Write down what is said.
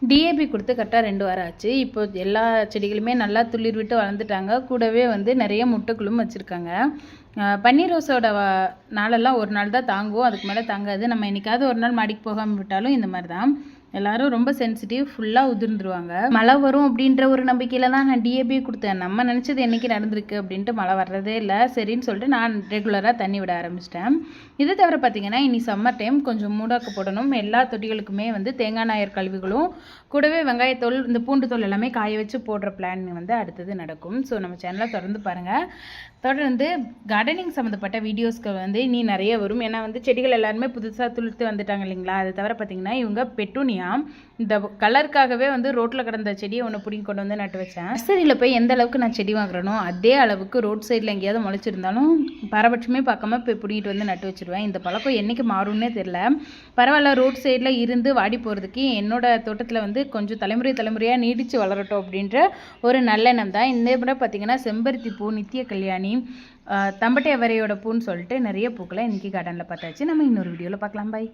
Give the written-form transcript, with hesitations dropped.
DAP கொடுத்து கரெக்டாக 2 வாரம் ஆச்சு. இப்போ எல்லா செடிகளுமே நல்லா துளிர் விட்டு வளர்ந்துட்டாங்க. கூடவே வந்து நிறைய முட்டைகளும் வச்சுருக்காங்க. பன்னீர் ரோஸோட நாளெல்லாம் ஒரு நாள் தான் தாங்குவோம், அதுக்கு மேலே தாங்காது. நம்ம என்றைக்காவது ஒரு நாள் மாடிக்கு போகாமல் விட்டாலும் இந்த மாதிரி தான். எல்லாரும் ரொம்ப சென்சிட்டிவ், ஃபுல்லாக உதிர்ந்துருவாங்க. மழை வரும் அப்படின்ற ஒரு நம்பிக்கையில் தான் நான் டிஏபி கொடுத்தேன். நம்ம நினச்சது என்றைக்கு நடந்திருக்கு அப்படின்ட்டு மழை வர்றதே இல்லை. சரின்னு சொல்லிட்டு நான் ரெகுலராக தண்ணி விட ஆரம்பிச்சிட்டேன். இது தவிர பார்த்திங்கன்னா இனி சம்மர் டைம் கொஞ்சம் மூடாக்கு போடணும். எல்லா தொட்டிகளுக்குமே வந்து தேங்காய் நாயர் கழிவுகளும் கூடவே வெங்காயத்தோல், இந்த பூண்டு தோல் எல்லாமே காய வச்சு போடுற பிளான் வந்து அடுத்தது நடக்கும். ஸோ நம்ம சேனலை தொடர்ந்து பாருங்கள். தொடர்ந்து கார்டனிங் சம்மந்தப்பட்ட வீடியோஸ்க்கு வந்து இனி நிறைய வரும். ஏன்னா வந்து செடிகள் எல்லாருமே புதுசாக துளிர்த்து வந்துட்டாங்க இல்லைங்களா. அது தவிர பார்த்திங்கன்னா இவங்க பெட்டூனியா இந்த கலருக்காகவே வந்து ரோட்டில் கிடந்த செடியை ஒன்று பிடிங்கி கொண்டு வந்து நட்டு வச்சேன். நர்சரியில் போய் எந்த அளவுக்கு நான் செடி வாங்குறேனோ அதே அளவுக்கு ரோட் சைடில் எங்கேயாவது முளைச்சிருந்தாலும் பாரபட்சமே பார்க்காம போய் பிடிங்கிட்டு வந்து நட்டு வச்சுருவேன். இந்த பழக்கம் என்றைக்கு மாறும்னே தெரில. பரவாயில்ல, ரோட் சைடில் இருந்து வாடி போகிறதுக்கு என்னோட தோட்டத்தில் வந்து கொஞ்சம் தலைமுறையாக நீடித்து வளரட்டும் அப்படின்ற ஒரு நல்லெண்ணம் தான். இந்த முறை பார்த்திங்கன்னா செம்பருத்தி பூ, நித்திய கல்யாணி, தம்பட்டை அவரையோட பூன்னு சொல்லிட்டு நிறைய பூக்களை இன்றைக்கி கார்டனில் பார்த்தாச்சு. நம்ம இன்னொரு வீடியோவில் பார்க்கலாம். பாய்.